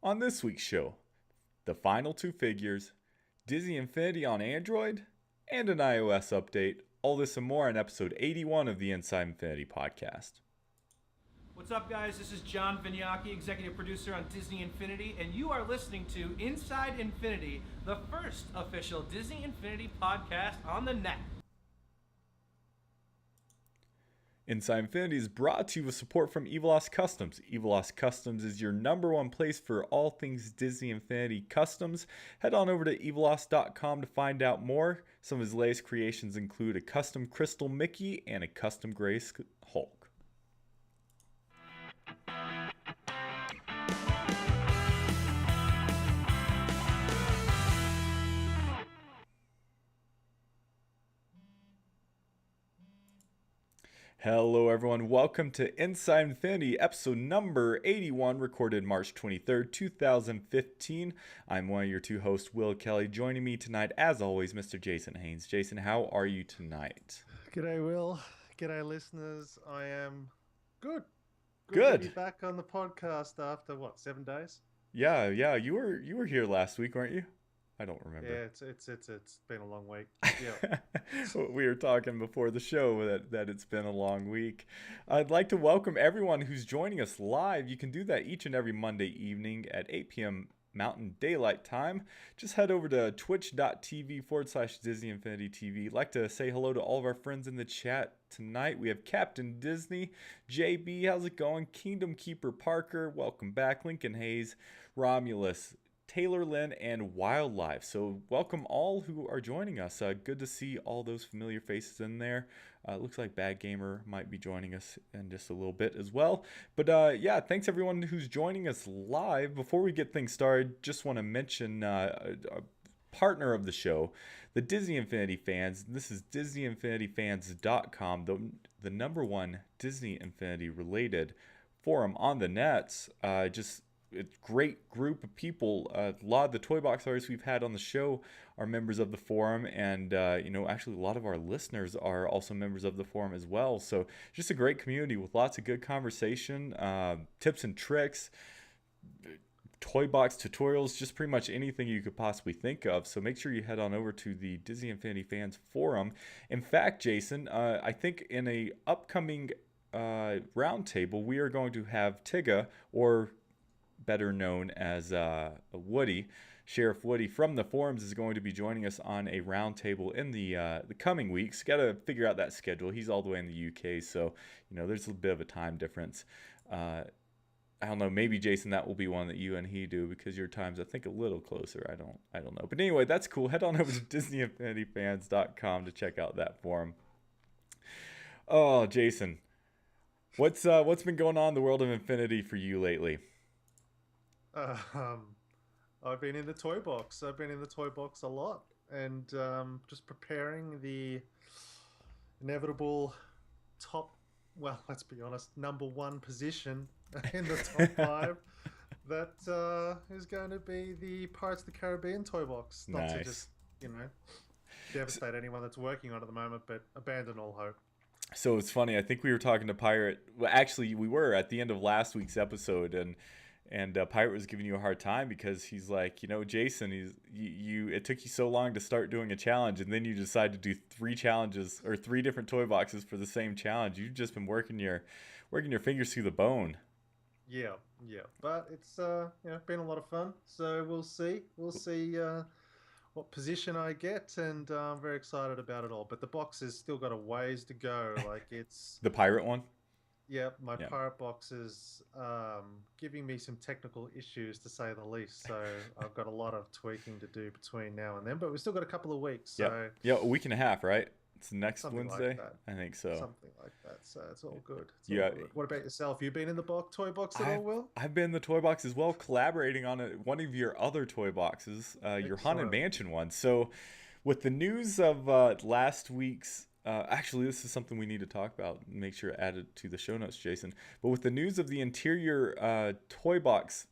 On this week's show, the final two figures, Disney Infinity on Android, and an iOS update. All this and more on episode 81 of the Inside Infinity podcast. What's up, guys? This is John Vignacchi, executive producer on Disney Infinity, and you are listening to Inside Infinity, the first official Disney Infinity podcast on the net. Inside Infinity is brought to you with support from Evilos Customs. Evilos Customs is your number one place for all things Disney Infinity customs. Head on over to evilos.com to find out more. Some of his latest creations include a custom Crystal Mickey and a custom Grace Hulk. Hello everyone, welcome to Inside Infinity, episode number 81, recorded March 23rd, 2015. I'm one of your two hosts, Will Kelly. Joining me tonight, as always, Mr. Jason Haynes. Jason, how are you tonight? G'day, Will. G'day, listeners. I am good. Good. To be back on the podcast after, 7 days? Yeah, you were here last week, weren't you? I don't remember. Yeah, it's been a long week. Yeah. We were talking before the show that it's been a long week. I'd like to welcome everyone who's joining us live. You can do that each and every Monday evening at 8 p.m. Mountain Daylight Time. Just head over to twitch.tv/Disney Infinity TV. I'd like to say hello to all of our friends in the chat tonight. We have Captain Disney, JB, how's it going? Kingdom Keeper Parker, welcome back. Lincoln Hayes, Romulus, Taylor Lynn, and Wildlife. So welcome all who are joining us. Good to see all those familiar faces in there. Looks like Bad Gamer might be joining us in just a little bit as well. But yeah, thanks everyone who's joining us live. Before we get things started, just want to mention a partner of the show, the Disney Infinity Fans. This is DisneyInfinityFans.com, the number one Disney Infinity related forum on the nets. It's a great group of people. A lot of the toy box artists we've had on the show are members of the forum, and actually a lot of our listeners are also members of the forum as well. So just a great community with lots of good conversation, tips and tricks, toy box tutorials, just pretty much anything you could possibly think of. So make sure you head on over to the Disney Infinity Fans forum. In fact, Jason, I think in a upcoming roundtable, we are going to have Tigga, or better known as Woody, Sheriff Woody from the forums, is going to be joining us on a roundtable in the coming weeks. Got to figure out that schedule. He's all the way in the UK, so there's a bit of a time difference. I don't know. Maybe Jason, that will be one that you and he do because your time's I think a little closer. I don't know. But anyway, that's cool. Head on over to DisneyInfinityFans.com to check out that forum. Oh, Jason, what's been going on in the world of Infinity for you lately? I've been in the toy box. I've been in the toy box a lot, and just preparing the inevitable let's be honest, number one position in the top five. That is going to be the Pirates of the Caribbean toy box. Not Nice. to just devastate anyone that's working on it at the moment, but abandon all hope. So it's funny. I think we were talking to Pirate. Well, actually, we were at the end of last week's episode, and Pirate was giving you a hard time because he's like, Jason, it took you so long to start doing a challenge, and then you decide to do 3 challenges or 3 different toy boxes for the same challenge. You've just been working your fingers through the bone. Yeah. But it's been a lot of fun. So we'll see what position I get, and I'm very excited about it all. But the box has still got a ways to go. Like it's The Pirate one. Yeah, my pirate box is giving me some technical issues, to say the least. So I've got a lot of tweaking to do between now and then, but we've still got a couple of weeks. So yeah, a week and a half, right? It's next something Wednesday, like that. I think so. Something like that. So it's all good. It's Yeah. all good. What about yourself? You been in the toy box at all, Will? I've been in the toy box as well, collaborating on one of your other toy boxes, your Haunted Mansion one. So with the news of last week's actually, this is something we need to talk about. Make sure to add it to the show notes, Jason. But with the news of the interior toy box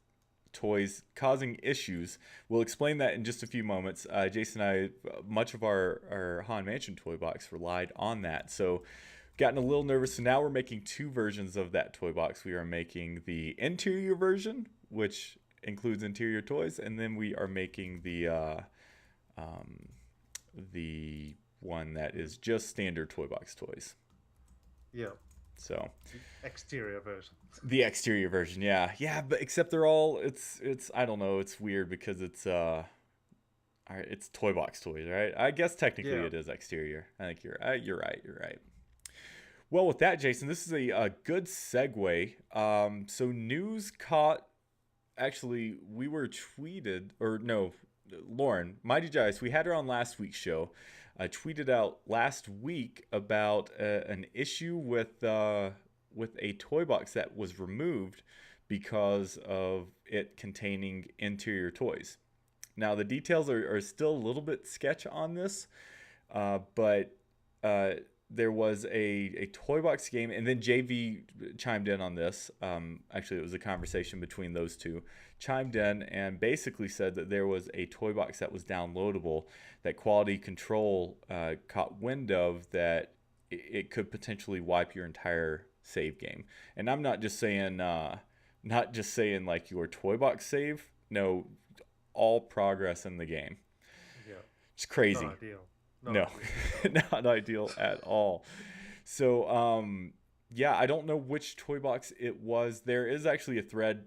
toys causing issues, we'll explain that in just a few moments. Jason and I, much of our Haunted Mansion toy box relied on that. So gotten a little nervous. So now we're making 2 versions of that toy box. We are making the interior version, which includes interior toys, and then we are making the one that is just standard toy box toys. Yeah. So Exterior version. the exterior version, yeah, but except they're all it's I don't know, it's weird because it's toy box toys, right? I guess technically Yeah. it is exterior. I think you're right. Well, with that, Jason, this is a good segue. So news caught. Actually, we were tweeted, or no, Lauren, Mighty Giants. We had her on last week's show. Tweeted out last week about an issue with a toy box that was removed because of it containing interior toys. Now the details are still a little bit sketch on this, but there was a toy box game, and then JV chimed in on this. Actually, it was a conversation between those two. Chimed in and basically said that there was a toy box that was downloadable that quality control caught wind of, that it could potentially wipe your entire save game. And I'm not just saying like your toy box save. No, all progress in the game. Yeah. It's crazy. Not ideal. No, not ideal at all. So, yeah, I don't know which toy box it was. There is actually a thread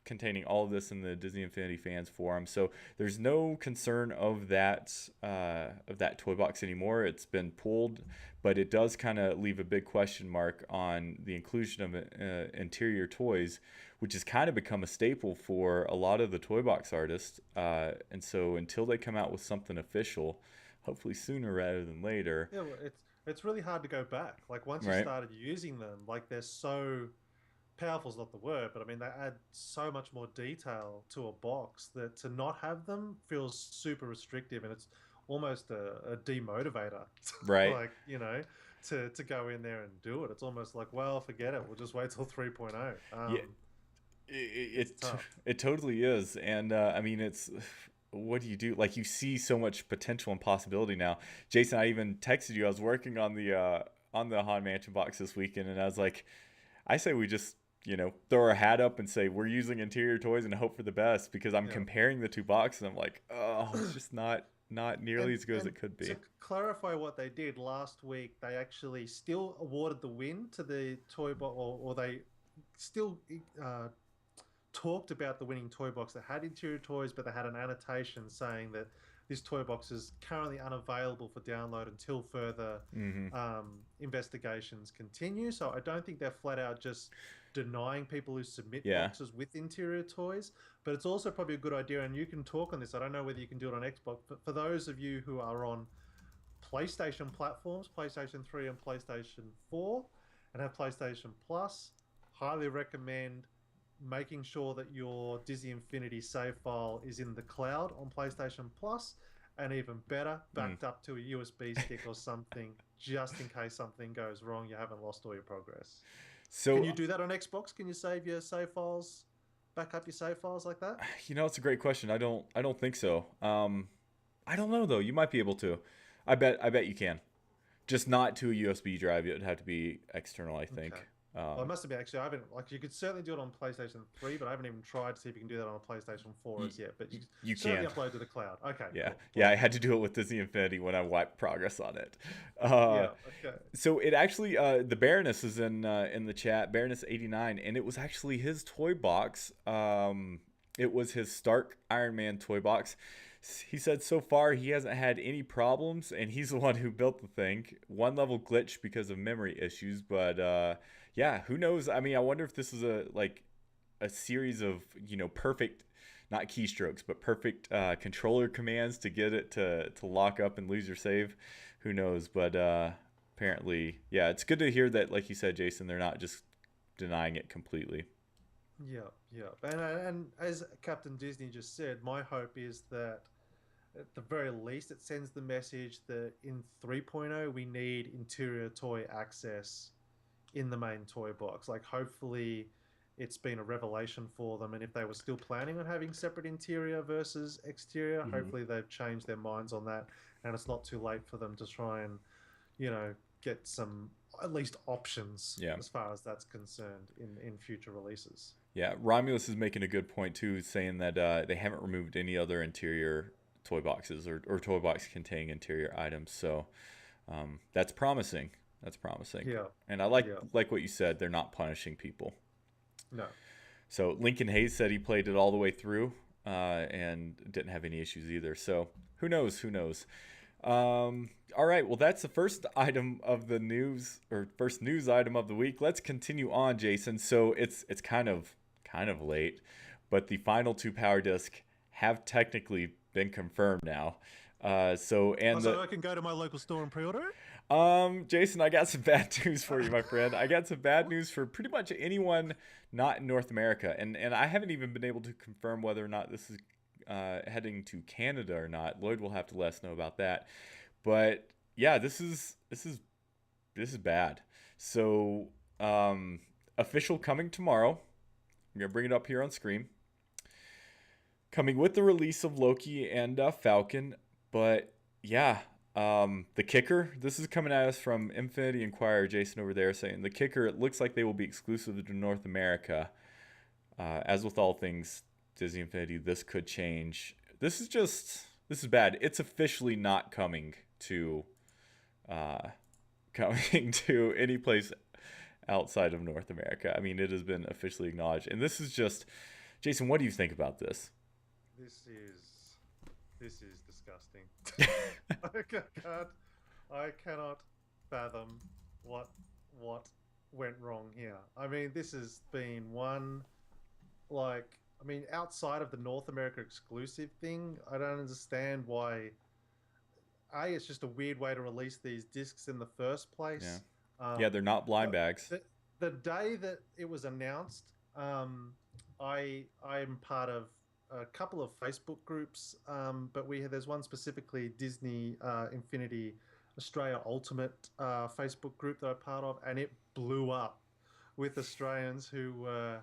containing all of this in the Disney Infinity fans forum. So there's no concern of that toy box anymore. It's been pulled, but it does kind of leave a big question mark on the inclusion of interior toys, which has kind of become a staple for a lot of the toy box artists. And so until they come out with something official, hopefully sooner rather than later. Yeah, well, it's really hard to go back. Like once you Right. started using them, like they're so powerful is not the word, but I mean they add so much more detail to a box that to not have them feels super restrictive, and it's almost a demotivator. Right. Like, to go in there and do it. It's almost like, well, forget it. We'll just wait till 3.0. Yeah. It totally is. And I mean, it's, what do you do? Like, you see so much potential and possibility now. Jason, I even texted you. I was working on the Haunted Mansion box this weekend, and I was like, I say we just, throw our hat up and say we're using interior toys and hope for the best, because I'm comparing the two boxes. I'm like, oh, it's just not nearly as good as it could be. To clarify what they did last week, they actually still awarded the win to the toy box, or they still talked about the winning toy box that had interior toys, but they had an annotation saying that this toy box is currently unavailable for download until further investigations continue. So I don't think they're flat out just denying people who submit boxes with interior toys, but it's also probably a good idea, and you can talk on this. I don't know whether you can do it on Xbox, but for those of you who are on PlayStation platforms, PlayStation 3 and PlayStation 4, and have PlayStation Plus, highly recommend making sure that your Disney Infinity save file is in the cloud on PlayStation Plus, and even better, backed up to a USB stick or something, just in case something goes wrong, you haven't lost all your progress. So can you do that on Xbox? Can you save your save files, back up your save files like that? It's a great question. I don't think so. I don't know though. You might be able to. I bet you can. Just not to a USB drive. It would have to be external, I think. Okay. Well, it must have been actually. I haven't, like, you could certainly do it on PlayStation 3, but I haven't even tried to see if you can do that on a PlayStation 4 as yet. But you certainly can upload to the cloud. Okay. Yeah, cool. yeah. I had to do it with Disney Infinity when I wiped progress on it. Okay. So it actually, the Baroness is in the chat. Baroness89, and it was actually his toy box. It was his Stark Iron Man toy box. He said so far he hasn't had any problems, and he's the one who built the thing. One level glitch because of memory issues, but yeah, who knows? I mean, I wonder if this is a series of perfect, not keystrokes, but perfect controller commands to get it to lock up and lose your save. Who knows? But apparently, yeah, it's good to hear that, like you said, Jason, they're not just denying it completely. Yeah. And as Captain Disney just said, my hope is that at the very least it sends the message that in 3.0 we need interior toy access in the main toy box. Like, hopefully it's been a revelation for them, and if they were still planning on having separate interior versus exterior, hopefully they've changed their minds on that, and it's not too late for them to try and get some at least options as far as that's concerned in future releases. Yeah, Romulus is making a good point too, saying that they haven't removed any other interior toy boxes or toy box containing interior items. So that's promising. That's promising. Yeah, And I yeah, like what you said. They're not punishing people. no. So Lincoln Hayes said he played it all the way through and didn't have any issues either. So who knows? Who knows? All right. Well, that's the first item of the news or first news item of the week. Let's continue on, Jason. So it's kind of late, but the final two power disc have technically been confirmed now. So and So the I can go to my local store and pre-order it? Jason, I got some bad news for you, my friend. I got some bad news for pretty much anyone not in North America, and I haven't even been able to confirm whether or not this is heading to Canada or not. Lloyd will have to let us know about that. But yeah, this is bad. So official coming tomorrow. I'm gonna bring it up here on screen. Coming with the release of Loki and Falcon, but yeah, the kicker, this is coming at us from Infinity Inquirer, Jason over there saying the kicker, it looks like they will be exclusive to North America. As with all things Disney Infinity, this could change. This is bad. It's officially not coming to coming to any place outside of North America. I mean, it has been officially acknowledged. And this is just, Jason, what do you think about this? This is disgusting. I cannot fathom what went wrong here. I mean, this has been one, like, I mean, outside of the North America exclusive thing, I don't understand why. It's just a weird way to release these discs in the first place. Yeah, they're not blind bags. The day that it was announced, I'm part of a couple of Facebook groups, but there's one specifically, Disney Infinity Australia Ultimate Facebook group that I'm part of, and it blew up with Australians who were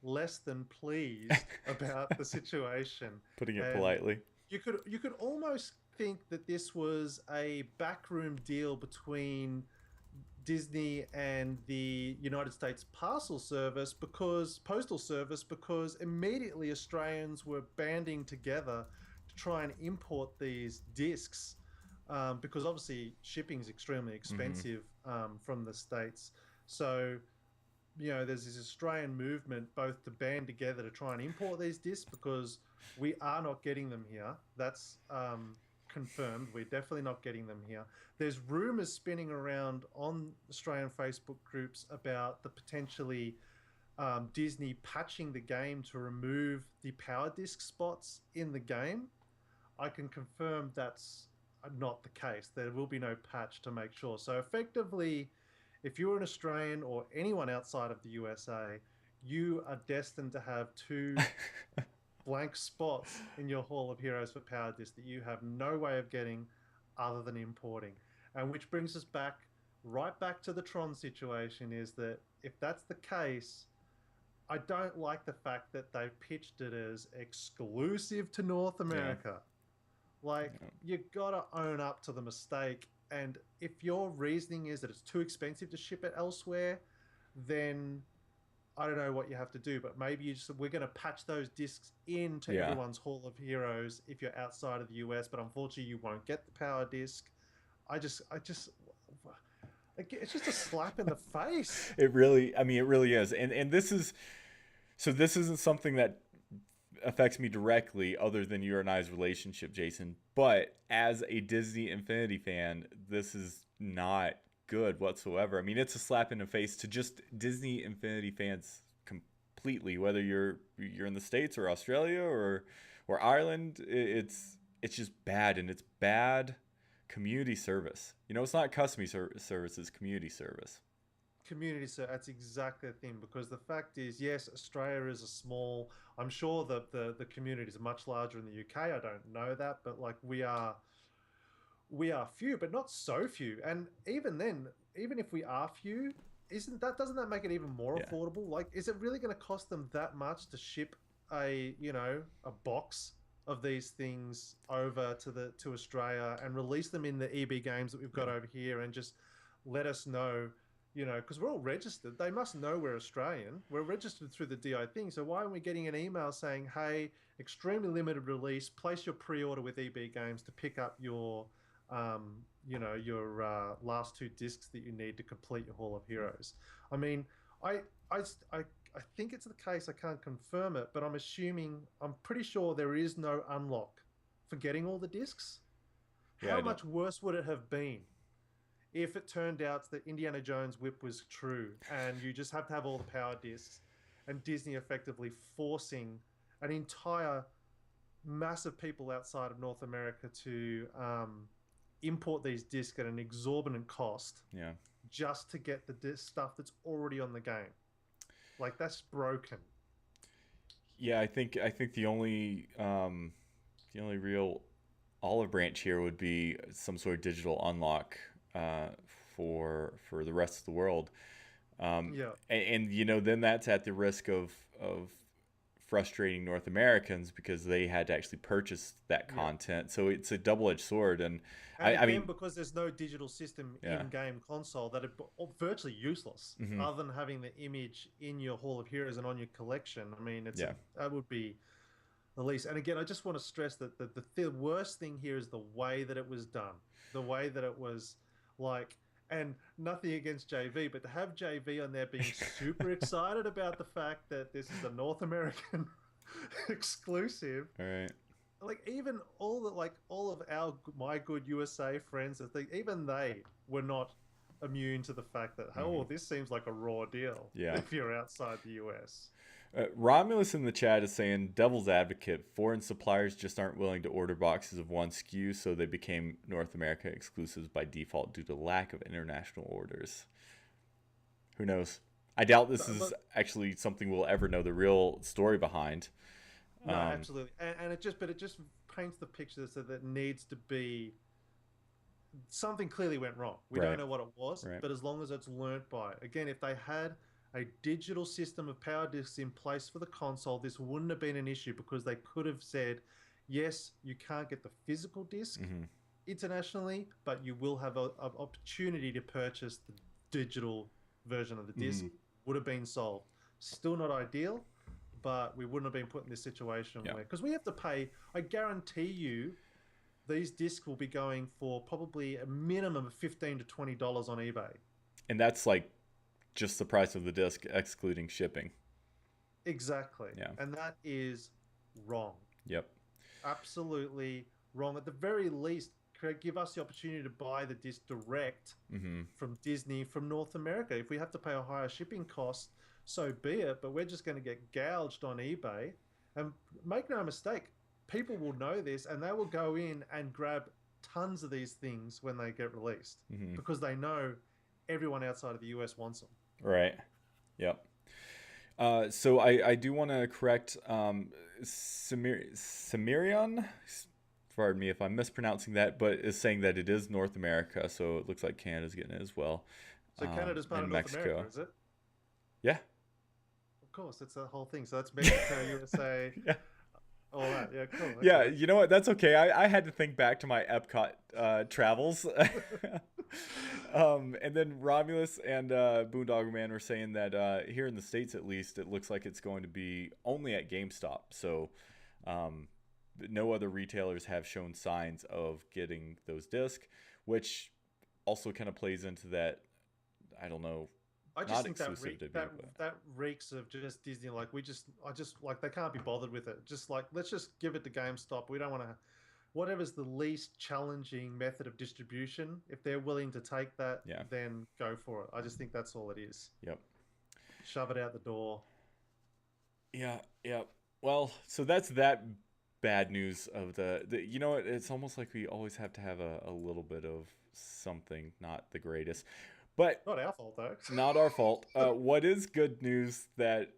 less than pleased about the situation. Putting it And politely. you could almost think that this was a backroom deal between Disney and the United States Postal Service because immediately Australians were banding together to try and import these discs because obviously shipping is extremely expensive from the States. So, you know, there's this Australian movement both to band together to try and import these discs because we are not getting them here. That's confirmed. We're definitely not getting them here. There's rumors spinning around on Australian Facebook groups about the potentially Disney patching the game to remove the power disc spots in the game. I can confirm that's not the case. There will be no patch to make sure. So effectively, if you're an Australian or anyone outside of the USA, you are destined to have two blank spots in your Hall of Heroes for Power Disc that you have no way of getting other than importing. And which brings us right back to the Tron situation, is that if that's the case, I don't like the fact that they've pitched it as exclusive to North America. Yeah. Like, you gotta own up to the mistake. And if your reasoning is that it's too expensive to ship it elsewhere, then I don't know what you have to do, but maybe we're going to patch those discs into everyone's Hall of Heroes if you're outside of the US, but unfortunately you won't get the power disc. It's just a slap in the face. It really is. And this isn't something that affects me directly other than your and I's relationship, Jason. But as a Disney Infinity fan, this is not good whatsoever. I mean, it's a slap in the face to just Disney Infinity fans completely, whether you're in the States or Australia or Ireland. It's just bad, and it's bad community service. You know, it's not customer service, it's community service. That's exactly the thing, because the fact is, yes, Australia is a small, I'm sure that the community is much larger in the UK. I don't know that, but like we are few, but not so few. And even then, even if we are few, doesn't that make it even more affordable? Like, is it really going to cost them that much to ship a box of these things over to Australia and release them in the EB games that we've got over here, and just let us know, because we're all registered. They must know we're Australian. We're registered through the DI thing. So why aren't we getting an email saying, hey, extremely limited release, place your pre-order with EB Games to pick up your, last 2 discs that you need to complete your Hall of Heroes? I mean, I, I, I, I think it's the case. I can't confirm it, but I'm pretty sure there is no unlock for getting all the discs. Yeah, How much worse would it have been if it turned out that Indiana Jones' whip was true and you just have to have all the power discs, and Disney effectively forcing an entire massive people outside of North America to import these discs at an exorbitant cost, just to get the stuff that's already on the game? Like, that's broken. Yeah, I think the only real olive branch here would be some sort of digital unlock for the rest of the world. And then that's at the risk of frustrating North Americans because they had to actually purchase that content. So it's a double-edged sword. And I mean, because there's no digital system in-game console, that are virtually useless, other than having the image in your Hall of Heroes and on your collection. I mean, that would be the least. And again, I just want to stress that the worst thing here is the way that it was done. The way that it was and nothing against JV, but to have JV on there being super excited about the fact that this is a North American exclusive. All right. Even all of our My Good USA friends, even they were not immune to the fact that this seems like a raw deal. If you're outside the US. Romulus in the chat is saying, devil's advocate, foreign suppliers just aren't willing to order boxes of one SKU, so they became North America exclusives by default due to lack of international orders. Who knows? I doubt this is actually something we'll ever know the real story behind. No, absolutely. And it just paints the picture that it needs to be something clearly went wrong. We don't know what it was, but as long as it's learnt by it. Again, if they had a digital system of power discs in place for the console, this wouldn't have been an issue, because they could have said, yes, you can't get the physical disc internationally, but you will have an opportunity to purchase the digital version of the disc. Would have been solved. Still not ideal, but we wouldn't have been put in this situation where, because we have to pay, I guarantee you, these discs will be going for probably a minimum of $15 to $20 on eBay. And that's just the price of the disc, excluding shipping. Exactly. Yeah. And that is wrong. Yep. Absolutely wrong. At the very least, give us the opportunity to buy the disc direct from Disney from North America. If we have to pay a higher shipping cost, so be it, but we're just going to get gouged on eBay. And make no mistake, people will know this, and they will go in and grab tons of these things when they get released, because they know everyone outside of the US wants them. Right. Yep. So I do want to correct Samirion, pardon me if I'm mispronouncing that, but is saying that it is North America, so it looks like Canada's getting it as well. So Canada's part of North America, is it? Yeah. Of course, that's the whole thing. So that's Mexico, USA, all that. Yeah, cool. Okay. Yeah, you know what? That's okay. I had to think back to my Epcot travels. And then Romulus and Boondoggle Man were saying that here in the States, at least, it looks like it's going to be only at GameStop. So no other retailers have shown signs of getting those discs, which also kind of plays into that, I don't know, I just think that reeks of just Disney. They can't be bothered with it. Let's just give it to GameStop. We don't want to. Whatever's the least challenging method of distribution, if they're willing to take that, then go for it. I just think that's all it is. Yep. Shove it out the door. Yeah. Well, so that's that bad news of the you know, it's almost like we always have to have a little bit of something, not the greatest. But not our fault, though. Not our fault. What is good news that,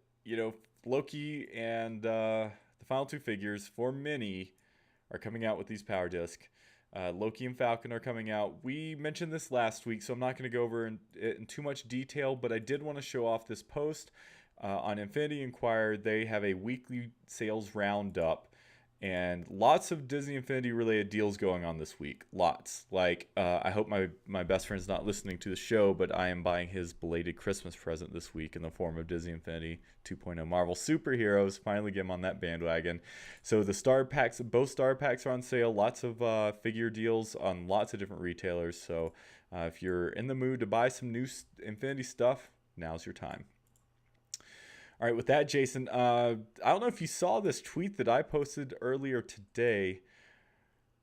Loki and the final 2 figures for Mini are coming out with these power disc. Loki and Falcon are coming out. We mentioned this last week, so I'm not going to go over in too much detail, but I did want to show off this post on Infinity Inquirer. They have a weekly sales roundup, and lots of Disney Infinity related deals going on this week. Lots. Like, I hope my best friend's not listening to the show, but I am buying his belated Christmas present this week in the form of Disney Infinity 2.0 Marvel Superheroes. Finally get him on that bandwagon. So the star packs, both star packs are on sale. Lots of figure deals on lots of different retailers. So if you're in the mood to buy some new Infinity stuff, now's your time. All right, with that, Jason, I don't know if you saw this tweet that I posted earlier today.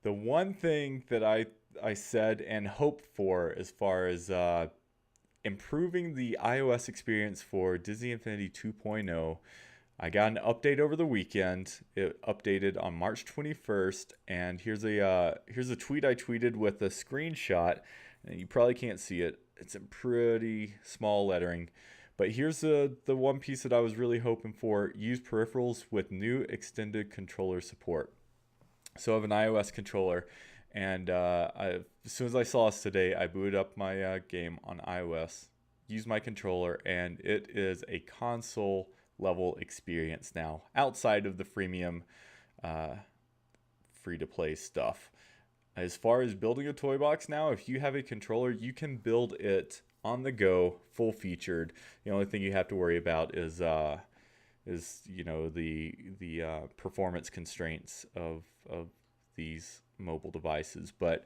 The one thing that I said and hoped for as far as improving the iOS experience for Disney Infinity 2.0, I got an update over the weekend. It updated on March 21st, and here's a tweet I tweeted with a screenshot. And you probably can't see it. It's in pretty small lettering. But here's the one piece that I was really hoping for. Use peripherals with new extended controller support. So I have an iOS controller, and as soon as I saw this today, I booted up my game on iOS, used my controller, and it is a console level experience now, outside of the freemium free-to-play stuff. As far as building a toy box now, if you have a controller, you can build it on the go, full featured. The only thing you have to worry about is the performance constraints of these mobile devices. But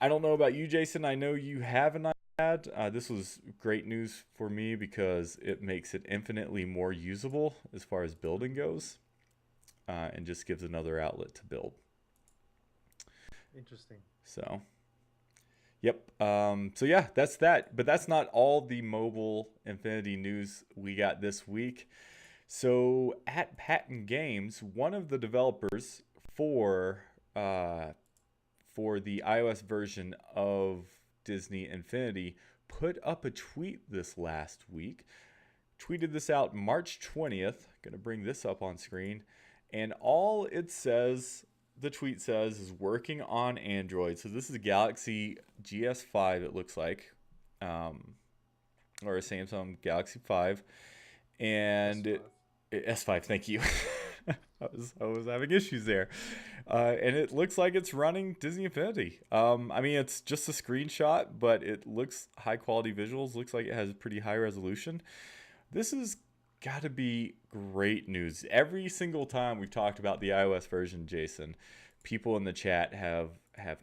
I don't know about you, Jason. I know you have an iPad. This was great news for me because it makes it infinitely more usable as far as building goes, and just gives another outlet to build. Interesting. So. Yep. So yeah, that's that. But that's not all the mobile Infinity news we got this week. So at Patent Games, one of the developers for the iOS version of Disney Infinity put up a tweet this last week. Tweeted this out March 20th. Gonna bring this up on screen. And all it says, the tweet says, is working on Android. So this is a Galaxy GS5, it looks like, or a Samsung Galaxy 5, and S5. Thank you. I was having issues there, and it looks like it's running Disney Infinity. I mean, it's just a screenshot, but it looks high quality visuals. Looks like it has pretty high resolution. This is got to be great news. Every single time we've talked about the iOS version, Jason, people in the chat have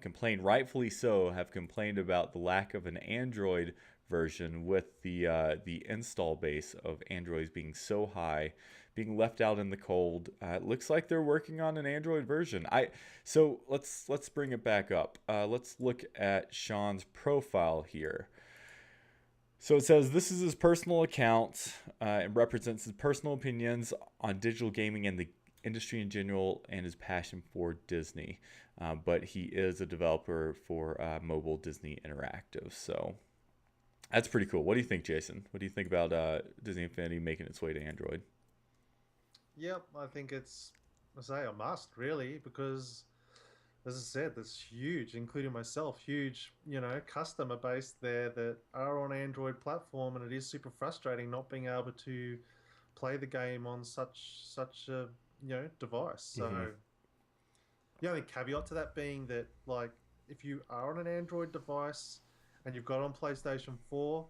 complained, rightfully so, have complained about the lack of an Android version with the install base of Androids being so high, being left out in the cold. It looks like they're working on an Android version. So let's bring it back up. Let's look at Sean's profile here. So it says this is his personal account. It represents his personal opinions on digital gaming and the industry in general and his passion for Disney. But he is a developer for mobile Disney Interactive. So that's pretty cool. What do you think, Jason? What do you think about Disney Infinity making its way to Android? Yep, I think it's, a must, really, because, as I said, there's huge, including myself, huge, customer base there that are on Android platform, and it is super frustrating not being able to play the game on such a device. So the only caveat to that being that, like, if you are on an Android device and you've got it on PlayStation 4,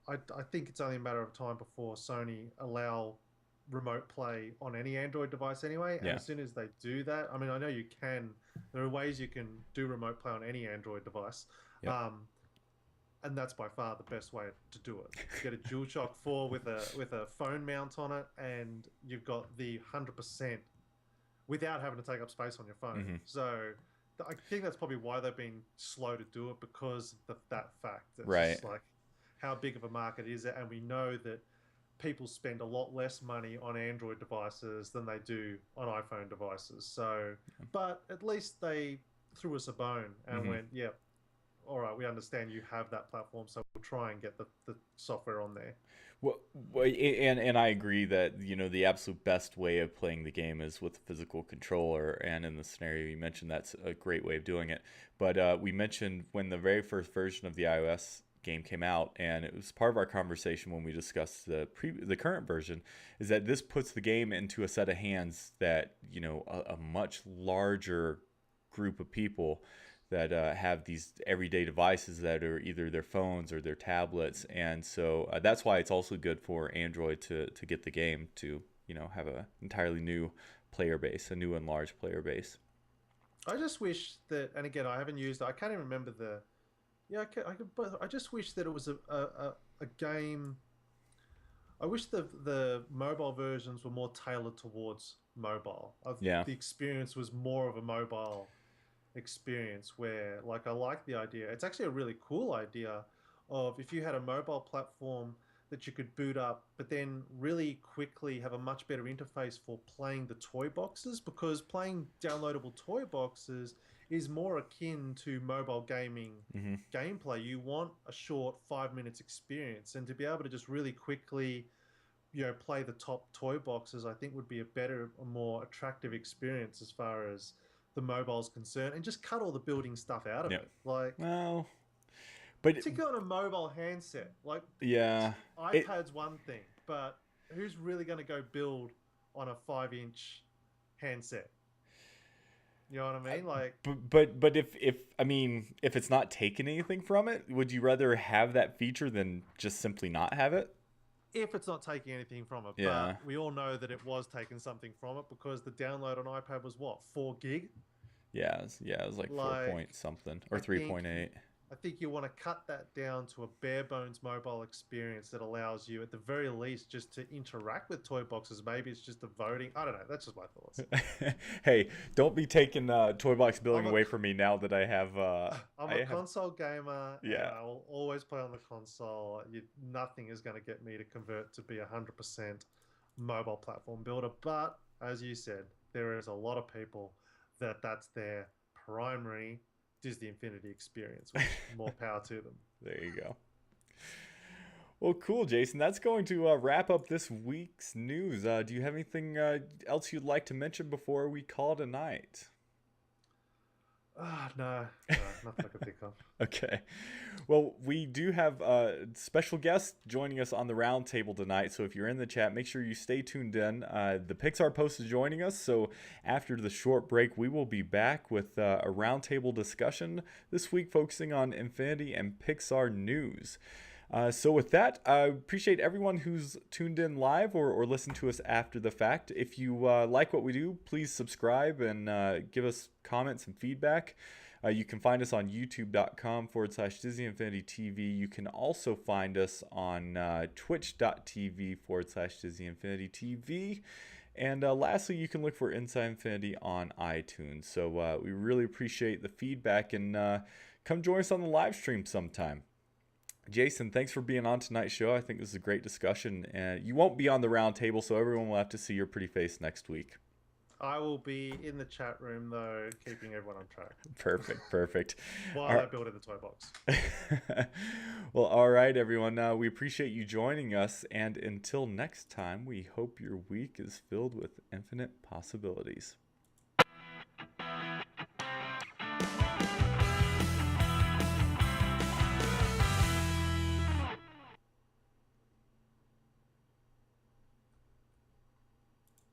I think it's only a matter of time before Sony allow remote play on any Android device anyway. And as soon as they do that, I mean, I know you can, there are ways you can do remote play on any Android device. Yep. And that's by far the best way to do it. You get a DualShock 4 with a phone mount on it, and you've got the 100% without having to take up space on your phone. Mm-hmm. So I think that's probably why they've been slow to do it, because of that fact. It's right. Just like how big of a market is it, and we know that people spend a lot less money on Android devices than they do on iPhone devices. So, but at least they threw us a bone and went, yeah, all right, we understand you have that platform, so we'll try and get the software on there. Well, and I agree that, the absolute best way of playing the game is with a physical controller, and in the scenario you mentioned, that's a great way of doing it. But we mentioned when the very first version of the iOS game came out, and it was part of our conversation when we discussed the current version, is that this puts the game into a set of hands that, you know, a much larger group of people that have these everyday devices that are either their phones or their tablets. And so that's why it's also good for Android to get the game to, you know, have an entirely new player base, a new and large player base. I just wish that, and again, I haven't used it. I can't even remember the. Yeah, I could, but I just wish that it was a game. I wish the mobile versions were more tailored towards mobile. Yeah. The experience was more of a mobile experience where, like, I like the idea. It's actually a really cool idea of if you had a mobile platform that you could boot up, but then really quickly have a much better interface for playing the toy boxes, because playing downloadable toy boxes is more akin to mobile gaming gameplay. You want a short 5 minutes experience, and to be able to just really quickly, you know, play the top toy boxes, I think would be a more attractive experience as far as the mobile's concerned, and just cut all the building stuff out of it. Like, well, but particularly on a mobile handset, like, yeah, iPad's one thing, but who's really going to go build on a 5-inch handset? You know what I mean? Like, but if I mean, if it's not taking anything from it, would you rather have that feature than just simply not have it? if it's not taking anything from it, Yeah. but we all know that it was taking something from it, because the download on iPad was what, 4 gig? Yeah, it was like 4 point something or 3.8. I think you want to cut that down to a bare bones mobile experience that allows you, at the very least, just to interact with toy boxes. Maybe it's just the voting. I don't know. That's just my thoughts. Hey, don't be taking toy box building away from me now that I have. I'm a console gamer. Yeah, and I will always play on the console. Nothing is going to get me to convert to be 100% mobile platform builder. But as you said, there is a lot of people that's their primary Disney Infinity experience, which more power to them. There you go. Well, cool, Jason. That's going to wrap up this week's news. Do you have anything else you'd like to mention before we call it a night? No, nothing I can think of. Okay. Well, we do have a special guest joining us on the round table tonight. So if you're in the chat, make sure you stay tuned in. The Pixar Post is joining us. So after the short break, we will be back with a roundtable discussion this week focusing on Infinity and Pixar news. So with that, I appreciate everyone who's tuned in live or listened to us after the fact. If you like what we do, please subscribe and give us comments and feedback. You can find us on youtube.com/Disney Infinity TV. You can also find us on twitch.tv/Disney Infinity TV. And lastly, you can look for Inside Infinity on iTunes. So we really appreciate the feedback, and come join us on the live stream sometime. Jason, thanks for being on tonight's show. I think this is a great discussion. And you won't be on the round table, so everyone will have to see your pretty face next week. I will be in the chat room, though, keeping everyone on track. Perfect. While I build in the toy box. Well, all right, everyone. We appreciate you joining us. And until next time, we hope your week is filled with infinite possibilities.